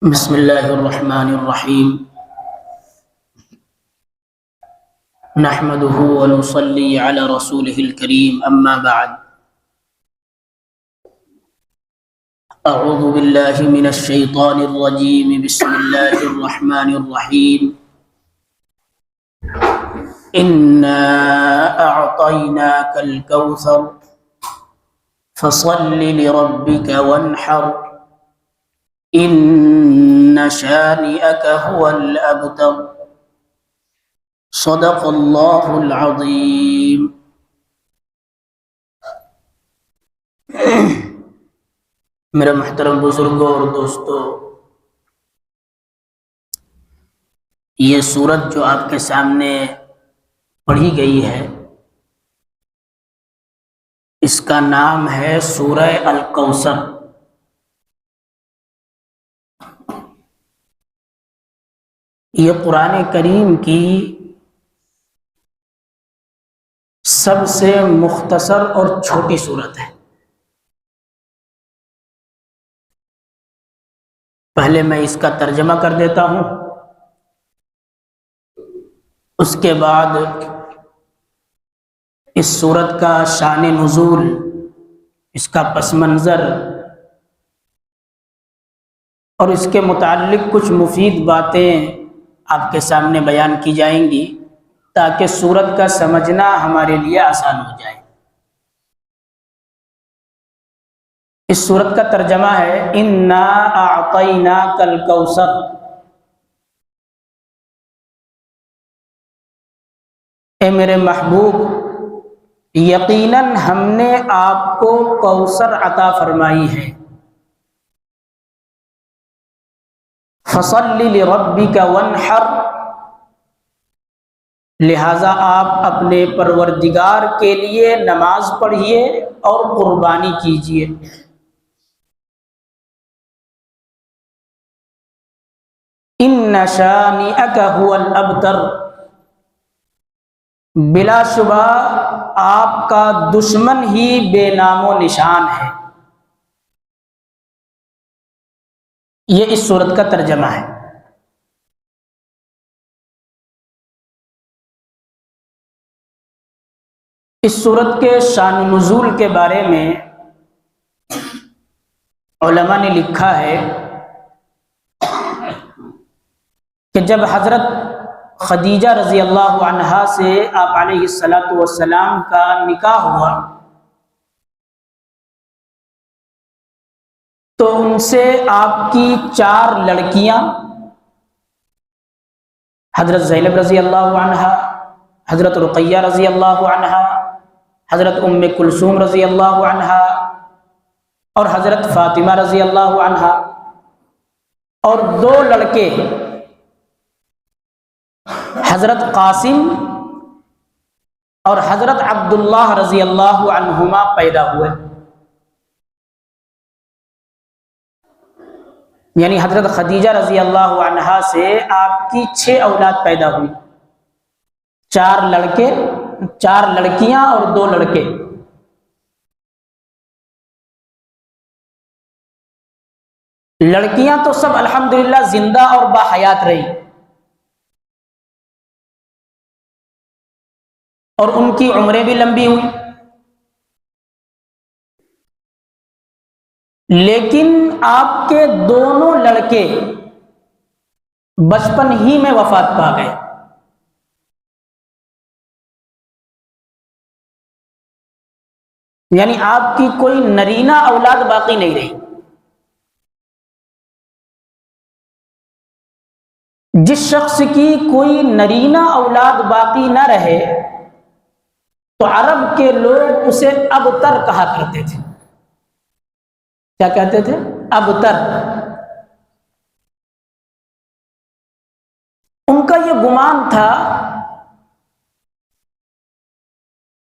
بسم الله الرحمن الرحيم. نحمده ونصلي على رسوله الكريم، أما بعد. أعوذ بالله من الشيطان الرجيم. بسم الله الرحمن الرحيم. إنا أعطيناك الكوثر فصل لربك وانحر إن شانئك هو الأبتر. صدق اللہ العظیم. میرے محترم بزرگوں اور دوستوں، یہ سورت جو آپ کے سامنے پڑھی گئی ہے، اس کا نام ہے سورہ الکوثر. یہ قرآن کریم کی سب سے مختصر اور چھوٹی سورت ہے. پہلے میں اس کا ترجمہ کر دیتا ہوں، اس کے بعد اس سورت کا شان نزول، اس کا پس منظر اور اس کے متعلق کچھ مفید باتیں آپ کے سامنے بیان کی جائیں گی تاکہ سورت کا سمجھنا ہمارے لیے آسان ہو جائے. اس سورت کا ترجمہ ہے انا اعطیناک الکوثر. اے میرے محبوب، یقیناً ہم نے آپ کو کوثر عطا فرمائی ہے. فصل لربک وانحر، لہذا آپ اپنے پروردگار کے لیے نماز پڑھیے اور قربانی کیجیے. ان شانئک هو الابتر، بلا شبہ آپ کا دشمن ہی بے نام و نشان ہے. یہ اس سورت کا ترجمہ ہے. اس سورت کے شان نزول کے بارے میں علماء نے لکھا ہے کہ جب حضرت خدیجہ رضی اللہ عنہا سے آپ علیہ الصلاۃ والسلام کا نکاح ہوا تو ان سے آپ کی 4 لڑکیاں، حضرت زینب رضی اللہ عنہا، حضرت رقیہ رضی اللہ عنہا، حضرت ام کلثوم رضی اللہ عنہا اور حضرت فاطمہ رضی اللہ عنہا، اور 2 لڑکے حضرت قاسم اور حضرت عبداللہ رضی اللہ عنہما پیدا ہوئے. یعنی حضرت خدیجہ رضی اللہ عنہا سے آپ کی 6 اولاد پیدا ہوئی، 4 لڑکے، 4 لڑکیاں اور 2 لڑکے. لڑکیاں تو سب الحمدللہ زندہ اور باحیات رہی، اور ان کی عمریں بھی لمبی ہوئی، لیکن آپ کے دونوں لڑکے بچپن ہی میں وفات پا گئے. یعنی آپ کی کوئی نرینہ اولاد باقی نہیں رہی. جس شخص کی کوئی نرینہ اولاد باقی نہ رہے تو عرب کے لوگ اسے ابتر کہا کرتے تھے. کیا کہتے تھے؟ ابتر. ان کا یہ گمان تھا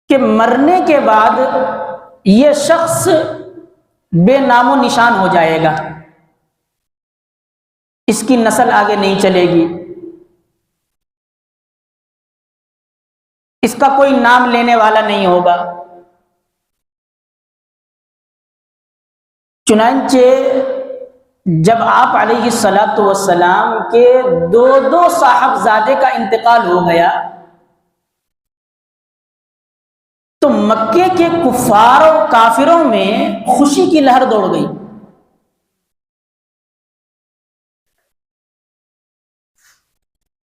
کہ مرنے کے بعد یہ شخص بے نام و نشان ہو جائے گا، اس کی نسل آگے نہیں چلے گی، اس کا کوئی نام لینے والا نہیں ہوگا. چنانچہ جب آپ علیہ الصلاۃ والسلام کے دو صاحبزادے کا انتقال ہو گیا تو مکے کے کفار و کافروں میں خوشی کی لہر دوڑ گئی.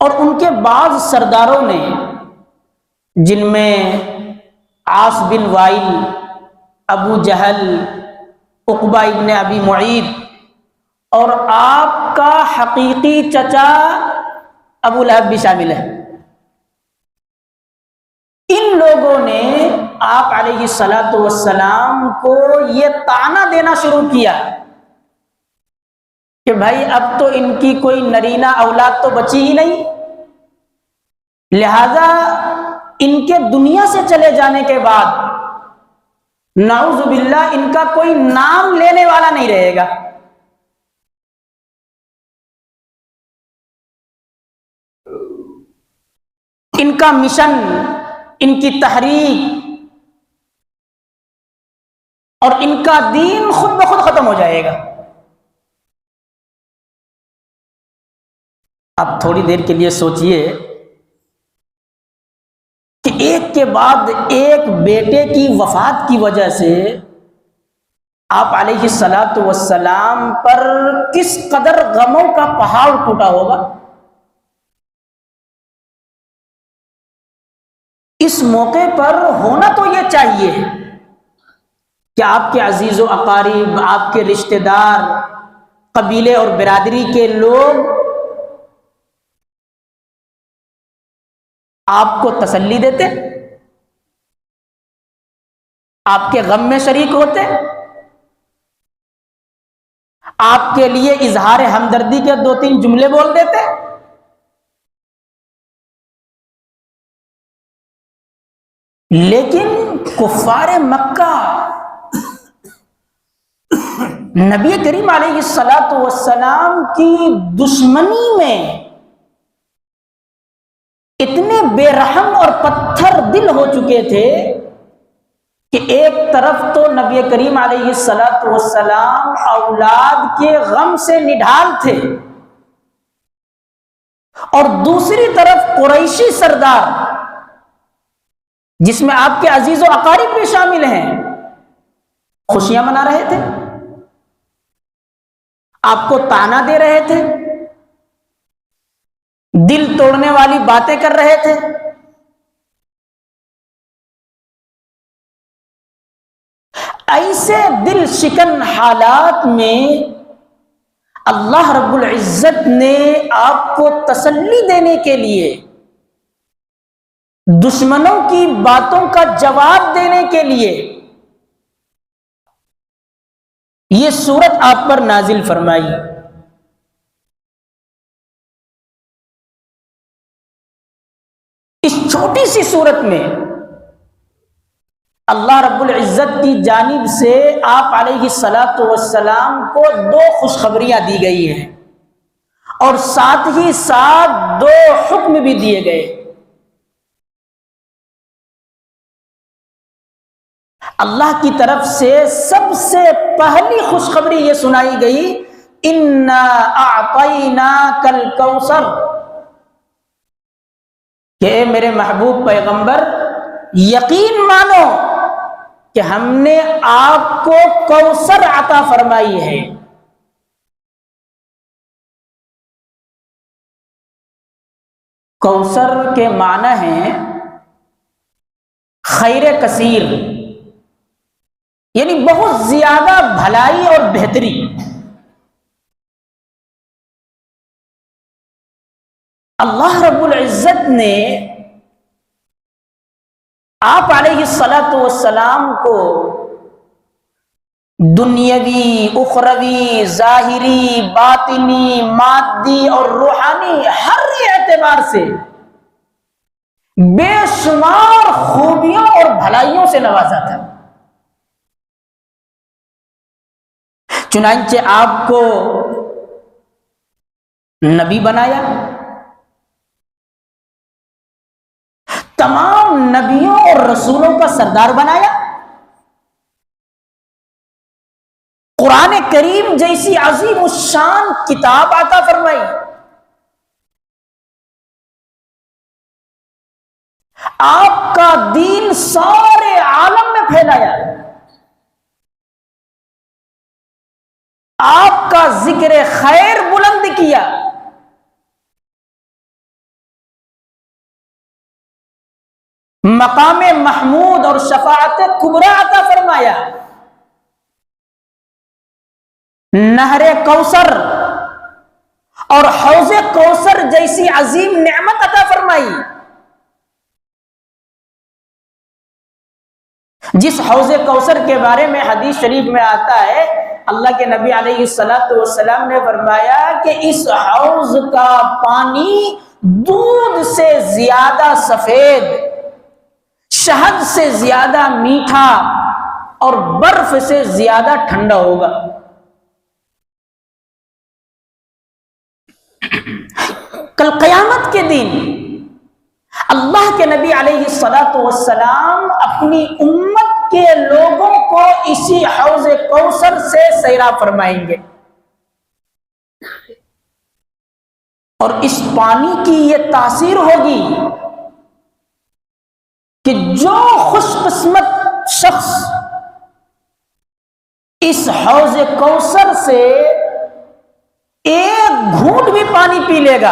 اور ان کے بعض سرداروں نے، جن میں عاص بن وائل، ابو جہل، عقبہ ابن ابی معیط اور آپ کا حقیقی چچا ابو لہب بھی شامل ہے، ان لوگوں نے آپ علیہ الصلاۃ والسلام کو یہ طعنہ دینا شروع کیا کہ بھائی اب تو ان کی کوئی نرینہ اولاد تو بچی ہی نہیں، لہذا ان کے دنیا سے چلے جانے کے بعد نعوذ باللہ ان کا کوئی نام لینے والا نہیں رہے گا. ان کا مشن، ان کی تحریک اور ان کا دین خود بخود ختم ہو جائے گا. اب تھوڑی دیر کے لیے سوچئے کہ ایک کے بعد ایک بیٹے کی وفات کی وجہ سے آپ علیہ الصلاۃ والسلام پر کس قدر غموں کا پہاڑ ٹوٹا ہوگا. اس موقع پر ہونا تو یہ چاہیے کہ آپ کے عزیز و اقارب، آپ کے رشتہ دار، قبیلے اور برادری کے لوگ آپ کو تسلی دیتے، آپ کے غم میں شریک ہوتے، آپ کے لیے اظہار ہمدردی کے 2-3 جملے بول دیتے. لیکن کفار مکہ نبی کریم علیہ الصلاۃ والسلام کی دشمنی میں اتنے بے رحم اور پتھر دل ہو چکے تھے کہ ایک طرف تو نبی کریم علیہ الصلاۃ والسلام اولاد کے غم سے نڈھال تھے اور دوسری طرف قریشی سردار، جس میں آپ کے عزیز و اقارب بھی شامل ہیں، خوشیاں منا رہے تھے، آپ کو طعنہ دے رہے تھے، دل توڑنے والی باتیں کر رہے تھے. ایسے دل شکن حالات میں اللہ رب العزت نے آپ کو تسلی دینے کے لیے، دشمنوں کی باتوں کا جواب دینے کے لیے یہ سورت آپ پر نازل فرمائی. اس چھوٹی سی سورت میں اللہ رب العزت کی جانب سے آپ علیہ الصلاۃ والسلام کو 2 خوشخبریاں دی گئی ہیں اور ساتھ ہی ساتھ 2 حکم بھی دیے گئے. اللہ کی طرف سے سب سے پہلی خوشخبری یہ سنائی گئی، اِنَّا أَعْطَيْنَاكَ الْكَوْثَرَ، کہ اے میرے محبوب پیغمبر یقین مانو کہ ہم نے آپ کو کوثر عطا فرمائی ہے. کوثر کے معنی ہیں خیر کثیر، یعنی بہت زیادہ بھلائی اور بہتری. اللہ رب العزت نے آپ علیہ الصلاۃ والسلام کو دنیاوی، اخروی، ظاہری، باطنی، مادی اور روحانی ہر اعتبار سے بے شمار خوبیوں اور بھلائیوں سے نوازا تھا. چنانچہ آپ کو نبی بنایا، تمام نبیوں اور رسولوں کا سردار بنایا، قرآن کریم جیسی عظیم الشان کتاب عطا فرمائی، آپ کا دین سارے عالم میں پھیلایا، آپ کا ذکر خیر بلند کیا، مقام محمود اور شفاعت کبریٰ عطا فرمایا، نہر کوثر اور حوض کوثر جیسی عظیم نعمت عطا فرمائی، جس حوض کوثر کے بارے میں حدیث شریف میں آتا ہے، اللہ کے نبی علیہ الصلوۃ والسلام نے فرمایا کہ اس حوض کا پانی دودھ سے زیادہ سفید، شہد سے زیادہ میٹھا اور برف سے زیادہ ٹھنڈا ہوگا۔ کل قیامت کے دن اللہ کے نبی علیہ الصلوۃ والسلام اپنی امت کے لوگوں کو اسی حوض کوثر سے سیراب فرمائیں گے، اور اس پانی کی یہ تاثیر ہوگی کہ جو خوش قسمت شخص اس حوض کوثر سے ایک گھونٹ بھی پانی پی لے گا،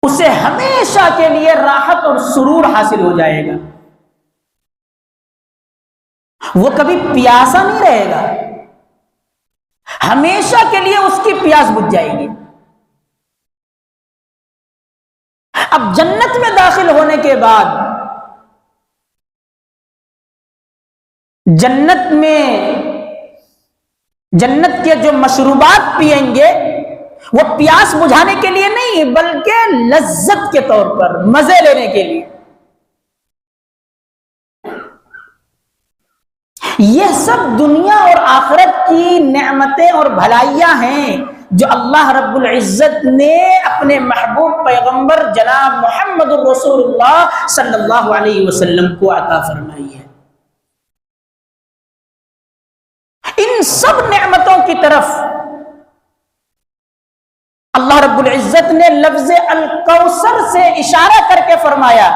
اسے ہمیشہ کے لیے راحت اور سرور حاصل ہو جائے گا، وہ کبھی پیاسا نہیں رہے گا، ہمیشہ کے لیے اس کی پیاس بجھ جائے گی۔ اب جنت میں داخل ہونے کے بعد جنت کے جو مشروبات پئیں گے وہ پیاس بجھانے کے لیے نہیں، بلکہ لذت کے طور پر، مزے لینے کے لیے۔ یہ سب دنیا اور آخرت کی نعمتیں اور بھلائیاں ہیں جو اللہ رب العزت نے اپنے محبوب پیغمبر جناب محمد الرسول اللہ صلی اللہ علیہ وسلم کو عطا فرمائی ہے۔ ان سب نعمتوں کی طرف اللہ رب العزت نے لفظ الکوثر سے اشارہ کر کے فرمایا،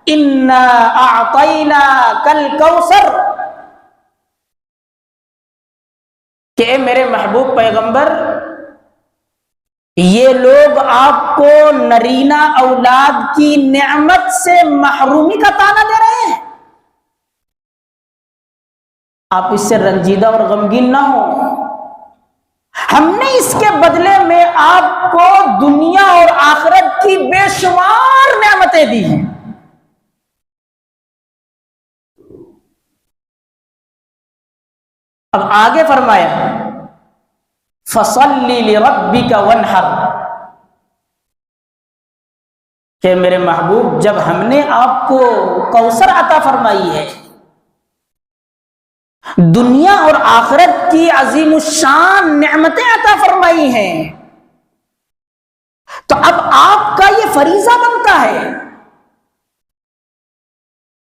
اِنَّا أَعْطَيْنَاكَ الْكَوْثَرَ، کہ اے میرے محبوب پیغمبر، یہ لوگ آپ کو نرینہ اولاد کی نعمت سے محرومی کا طعنہ دے رہے ہیں، آپ اس سے رنجیدہ اور غمگین نہ ہوں، ہم نے اس کے بدلے میں آپ کو دنیا اور آخرت کی بے شمار نعمتیں دی ہیں۔ اب آگے فرمایا فَصَلِّ لِرَبِّكَ وَانْحَرْ، کہ میرے محبوب جب ہم نے آپ کو کوثر عطا فرمائی ہے، دنیا اور آخرت کی عظیم الشان نعمتیں عطا فرمائی ہیں، تو اب آپ کا یہ فریضہ بنتا ہے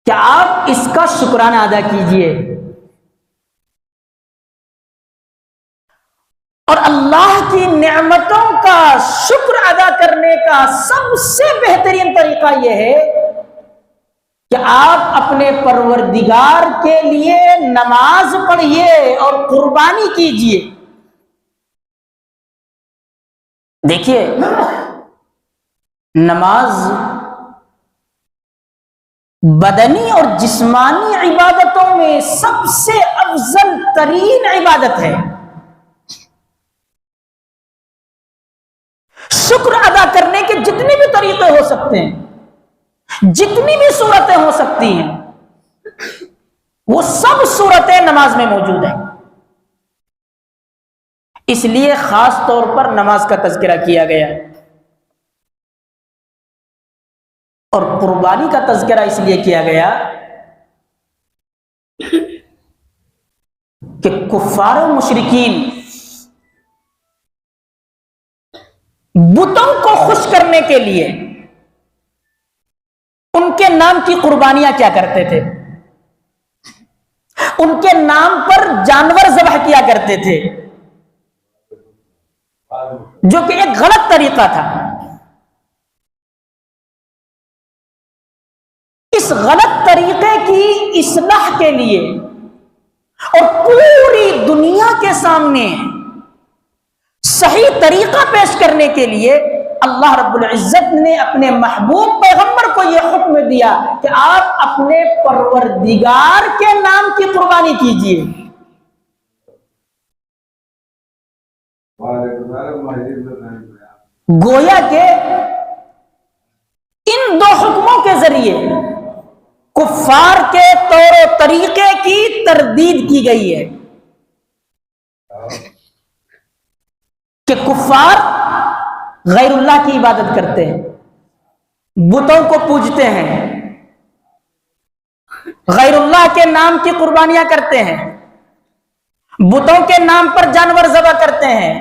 کہ آپ اس کا شکرانہ ادا کیجئے، اور اللہ کی نعمتوں کا شکر ادا کرنے کا سب سے بہترین طریقہ یہ ہے کہ آپ اپنے پروردگار کے لیے نماز پڑھیے اور قربانی کیجیے۔ دیکھیے، نماز بدنی اور جسمانی عبادتوں میں سب سے افضل ترین عبادت ہے۔ شکر ادا کرنے کے جتنے بھی طریقے ہو سکتے ہیں، جتنی بھی صورتیں ہو سکتی ہیں، وہ سب صورتیں نماز میں موجود ہیں۔ اس لیے خاص طور پر نماز کا تذکرہ کیا گیا، اور قربانی کا تذکرہ اس لیے کیا گیا کہ کفار و مشرکین بتوں کو خوش کرنے کے لیے ان کے نام کی قربانیاں کیا کرتے تھے؟ ان کے نام پر جانور ذبح کیا کرتے تھے، جو کہ ایک غلط طریقہ تھا۔ اس غلط طریقے کی اصلاح کے لیے اور پوری دنیا کے سامنے صحیح طریقہ پیش کرنے کے لیے اللہ رب العزت نے اپنے محبوب پیغمبر کو یہ حکم دیا کہ آپ اپنے پروردگار کے نام کی قربانی کیجیے۔ گویا کہ ان دو حکموں کے ذریعے کفار کے طور و طریقے کی تردید کی گئی ہے کہ کفار غیر اللہ کی عبادت کرتے ہیں، بتوں کو پوجتے ہیں، غیر اللہ کے نام کی قربانیاں کرتے ہیں، بتوں کے نام پر جانور ذبح کرتے ہیں۔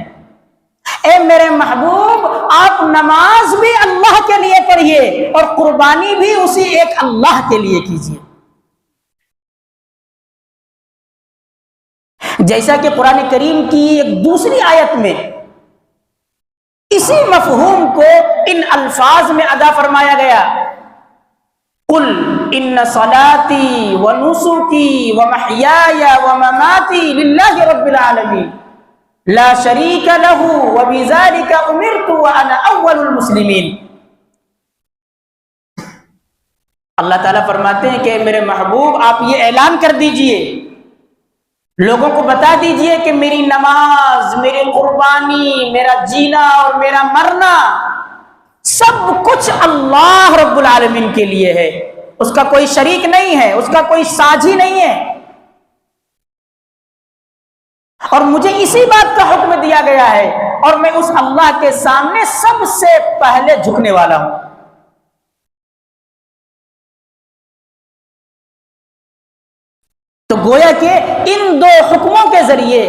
اے میرے محبوب، آپ نماز بھی اللہ کے لیے پڑھیے اور قربانی بھی اسی ایک اللہ کے لیے کیجیے۔ جیسا کہ قرآن کریم کی ایک دوسری آیت میں اسی مفہوم کو ان الفاظ میں ادا فرمایا گیا، قل ان صلاتی ونسکی ومحیای ومماتی للہ رب العالمین لا شریک لہ وبذالک امرت وانا اول المسلمین۔ اللہ تعالیٰ فرماتے ہیں کہ میرے محبوب آپ یہ اعلان کر دیجئے، لوگوں کو بتا دیجئے کہ میری نماز، میری قربانی، میرا جینا اور میرا مرنا سب کچھ اللہ رب العالمین کے لیے ہے، اس کا کوئی شریک نہیں ہے، اس کا کوئی ساجھی نہیں ہے، اور مجھے اسی بات کا حکم دیا گیا ہے اور میں اس اللہ کے سامنے سب سے پہلے جھکنے والا ہوں۔ تو گویا کہ ان دو حکموں کے ذریعے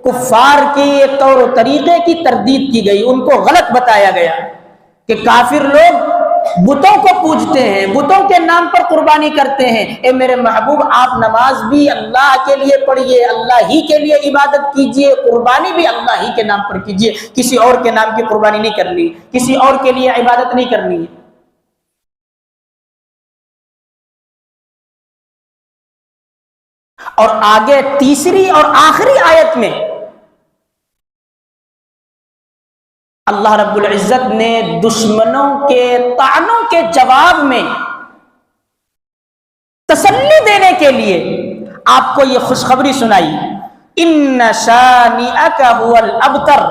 کفار کے طور و طریقے کی تردید کی گئی، ان کو غلط بتایا گیا کہ کافر لوگ بتوں کو پوجتے ہیں، بتوں کے نام پر قربانی کرتے ہیں۔ اے میرے محبوب، آپ نماز بھی اللہ کے لیے پڑھیے، اللہ ہی کے لیے عبادت کیجیے، قربانی بھی اللہ ہی کے نام پر کیجیے، کسی اور کے نام کی قربانی نہیں کرنی، کسی اور کے لیے عبادت نہیں کرنی ہے۔ اور آگے تیسری اور آخری آیت میں اللہ رب العزت نے دشمنوں کے طعنوں کے جواب میں تسلی دینے کے لیے آپ کو یہ خوشخبری سنائی، ان شانئک هو الابتر،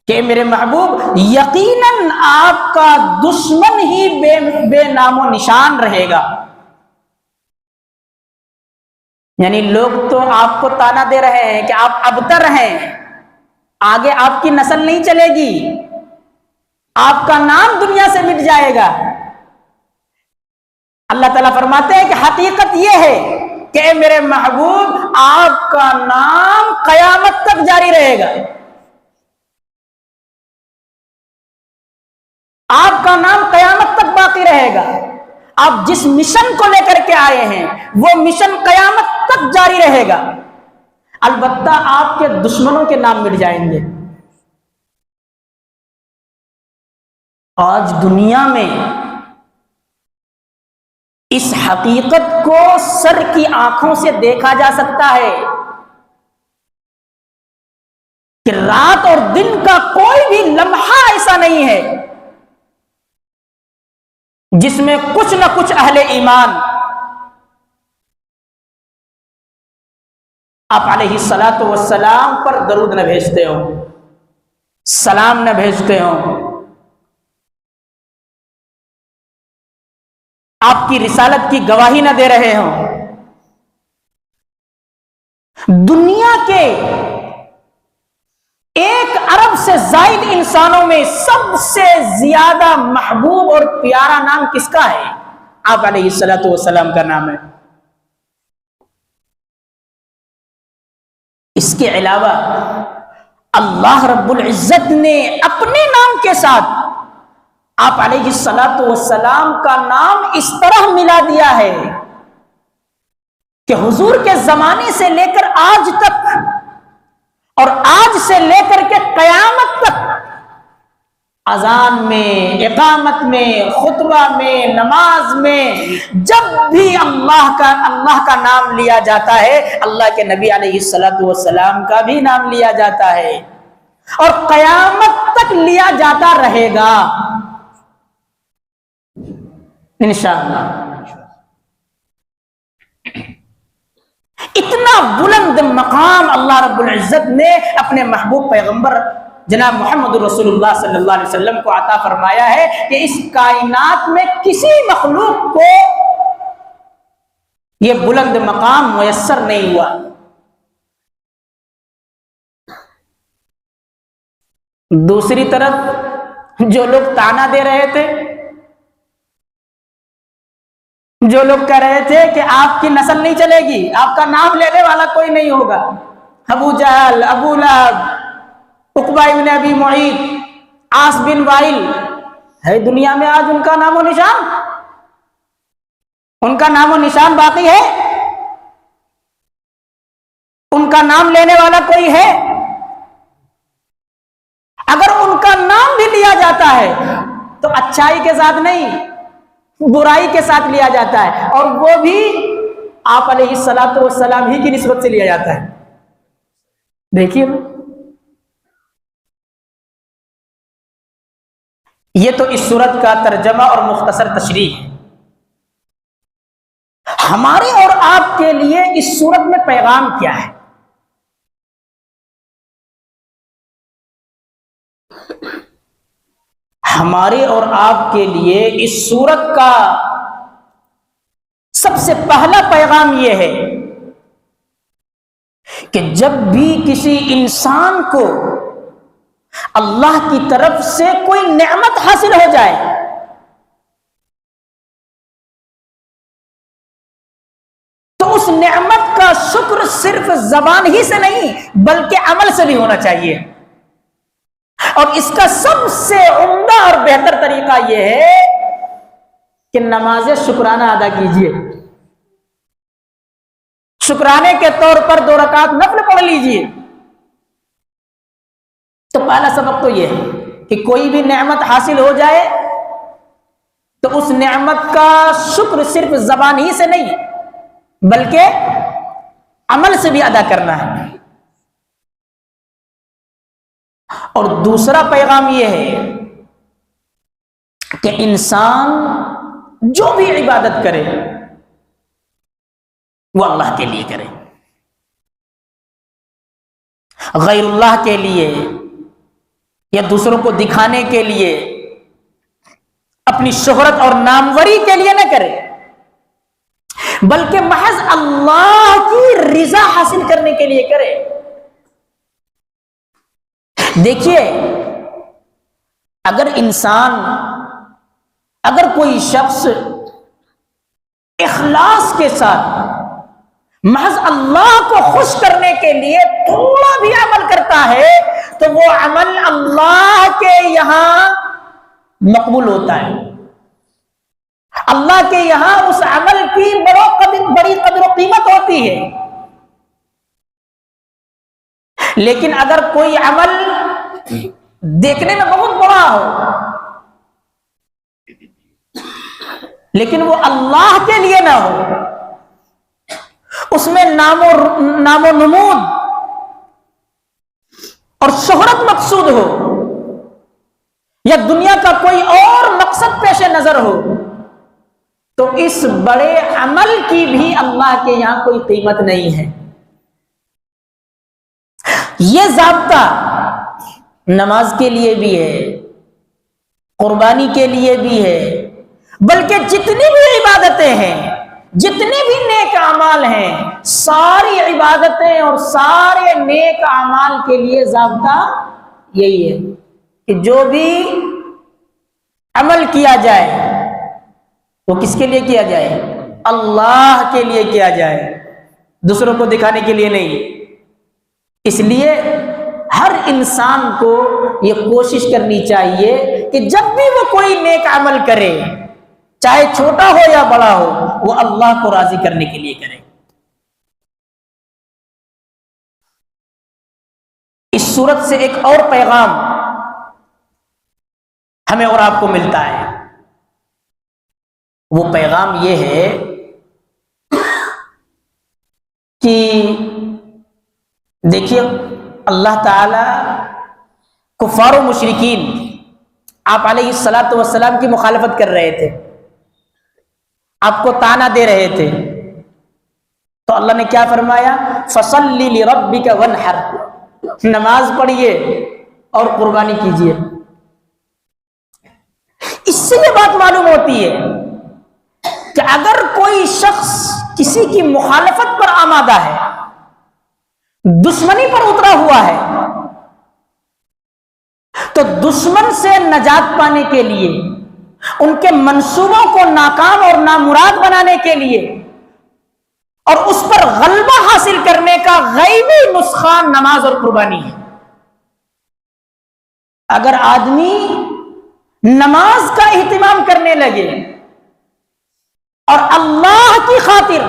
کہ میرے محبوب یقیناً آپ کا دشمن ہی بے نام و نشان رہے گا۔ یعنی لوگ تو آپ کو طعنہ دے رہے ہیں کہ آپ ابتر ہیں، آگے آپ کی نسل نہیں چلے گی، آپ کا نام دنیا سے مٹ جائے گا۔ اللہ تعالیٰ فرماتے ہیں کہ حقیقت یہ ہے کہ اے میرے محبوب، آپ کا نام قیامت تک جاری رہے گا، آپ کا نام قیامت تک باقی رہے گا۔ آپ جس مشن کو لے کر کے آئے ہیں وہ مشن قیامت تک جاری رہے گا، البتہ آپ کے دشمنوں کے نام مٹ جائیں گے۔ آج دنیا میں اس حقیقت کو سر کی آنکھوں سے دیکھا جا سکتا ہے کہ رات اور دن کا کوئی بھی لمحہ ایسا نہیں ہے جس میں کچھ نہ کچھ اہل ایمان آپ علیہ الصلاۃ والسلام پر درود نہ بھیجتے ہوں، سلام نہ بھیجتے ہوں، آپ کی رسالت کی گواہی نہ دے رہے ہوں۔ دنیا کے 1 ارب سے زائد انسانوں میں سب سے زیادہ محبوب اور پیارا نام کس کا ہے؟ آپ علیہ الصلاۃ والسلام کا نام ہے۔ اس کے علاوہ اللہ رب العزت نے اپنے نام کے ساتھ آپ علیہ الصلاۃ والسلام کا نام اس طرح ملا دیا ہے کہ حضور کے زمانے سے لے کر آج تک اور آج سے لے کر کے قیامت تک اذان میں، اقامت میں، خطبہ میں، نماز میں جب بھی اللہ کا نام لیا جاتا ہے، اللہ کے نبی علیہ السلام کا بھی نام لیا جاتا ہے اور قیامت تک لیا جاتا رہے گا انشاءاللہ۔ اتنا بلند مقام اللہ رب العزت نے اپنے محبوب پیغمبر جناب محمد رسول اللہ صلی اللہ علیہ وسلم کو عطا فرمایا ہے کہ اس کائنات میں کسی مخلوق کو یہ بلند مقام میسر نہیں ہوا۔ دوسری طرف جو لوگ تانا دے رہے تھے، جو لوگ کہہ رہے تھے کہ آپ کی نسل نہیں چلے گی، آپ کا نام لینے والا کوئی نہیں ہوگا، ابو جہل، ابو لہب، عقبہ بن ابی معیط، عاص بن وائل، ہے دنیا میں آج ان کا نام و نشان؟ ان کا نام و نشان باقی ہے؟ ان کا نام لینے والا کوئی ہے؟ اگر ان کا نام بھی لیا جاتا ہے تو اچھائی کے ساتھ نہیں، برائی کے ساتھ لیا جاتا ہے، اور وہ بھی آپ علیہ الصلوۃ والسلام ہی کی نسبت سے لیا جاتا ہے۔ دیکھیے، یہ تو اس سورت کا ترجمہ اور مختصر تشریح ہے۔ ہمارے اور آپ کے لیے اس سورت میں پیغام کیا ہے؟ ہمارے اور آپ کے لیے اس سورت کا سب سے پہلا پیغام یہ ہے کہ جب بھی کسی انسان کو اللہ کی طرف سے کوئی نعمت حاصل ہو جائے تو اس نعمت کا شکر صرف زبان ہی سے نہیں بلکہ عمل سے بھی ہونا چاہیے۔ اور اس کا سب سے عمدہ اور بہتر طریقہ یہ ہے کہ نماز شکرانہ ادا کیجیے، شکرانے کے طور پر 2 رکعت نفل پڑھ لیجیے۔ تو پہلا سبق تو یہ ہے کہ کوئی بھی نعمت حاصل ہو جائے تو اس نعمت کا شکر صرف زبان ہی سے نہیں بلکہ عمل سے بھی ادا کرنا ہے۔ اور دوسرا پیغام یہ ہے کہ انسان جو بھی عبادت کرے وہ اللہ کے لیے کرے، غیر اللہ کے لیے یا دوسروں کو دکھانے کے لیے، اپنی شہرت اور ناموری کے لیے نہ کرے، بلکہ محض اللہ کی رضا حاصل کرنے کے لیے کرے۔ دیکھیے، اگر کوئی شخص اخلاص کے ساتھ محض اللہ کو خوش کرنے کے لیے تھوڑا بھی عمل کرتا ہے تو وہ عمل اللہ کے یہاں مقبول ہوتا ہے، اللہ کے یہاں اس عمل کی بڑی قدر و قیمت ہوتی ہے۔ لیکن اگر کوئی عمل دیکھنے میں بہت بڑا ہو لیکن وہ اللہ کے لیے نہ ہو، اس میں نام و نمود اور شہرت مقصود ہو یا دنیا کا کوئی اور مقصد پیش نظر ہو، تو اس بڑے عمل کی بھی اللہ کے یہاں کوئی قیمت نہیں ہے۔ یہ ضابطہ نماز کے لیے بھی ہے، قربانی کے لیے بھی ہے، بلکہ جتنی بھی عبادتیں ہیں، جتنے بھی نیک اعمال ہیں، ساری عبادتیں اور سارے نیک اعمال کے لیے ضابطہ یہی ہے کہ جو بھی عمل کیا جائے وہ کس کے لیے کیا جائے؟ اللہ کے لیے کیا جائے، دوسروں کو دکھانے کے لیے نہیں۔ اس لیے ہر انسان کو یہ کوشش کرنی چاہیے کہ جب بھی وہ کوئی نیک عمل کرے، چاہے چھوٹا ہو یا بڑا ہو، وہ اللہ کو راضی کرنے کے لیے کرے۔ اس صورت سے ایک اور پیغام ہمیں اور آپ کو ملتا ہے. وہ پیغام یہ ہے کہ دیکھیے اللہ تعالی کفار و مشرکین آپ علیہ الصلاۃ والسلام کی مخالفت کر رہے تھے، آپ کو طعنہ دے رہے تھے، تو اللہ نے کیا فرمایا؟ فَصَلِّ لِرَبِّكَ وَانْحَرْ، نماز پڑھیے اور قربانی کیجیے. اس سے یہ بات معلوم ہوتی ہے کہ اگر کوئی شخص کسی کی مخالفت پر آمادہ ہے، دشمنی پر اترا ہوا ہے، تو دشمن سے نجات پانے کے لیے، ان کے منصوبوں کو ناکام اور نامراد بنانے کے لیے اور اس پر غلبہ حاصل کرنے کا غیبی نسخہ نماز اور قربانی ہے. اگر آدمی نماز کا اہتمام کرنے لگے اور اللہ کی خاطر،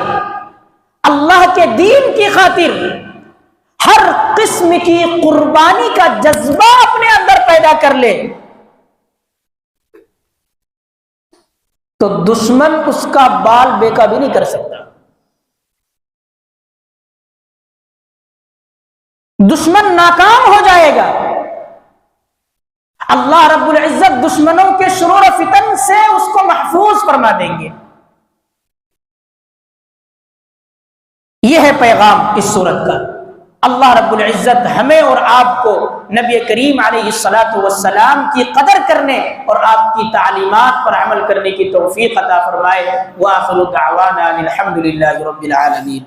اللہ کے دین کی خاطر ہر قسم کی قربانی کا جذبہ اپنے اندر پیدا کر لے، تو دشمن اس کا بال بیکا بھی نہیں کر سکتا. دشمن ناکام ہو جائے گا. اللہ رب العزت دشمنوں کے شرور و فتن سے اس کو محفوظ فرما دیں گے. یہ ہے پیغام اس سورت کا. اللہ رب العزت ہمیں اور آپ کو نبی کریم علیہ الصلاۃ والسلام کی قدر کرنے اور آپ کی تعلیمات پر عمل کرنے کی توفیق عطا فرمائے. وآخر دعوانا الحمد للہ رب العالمین.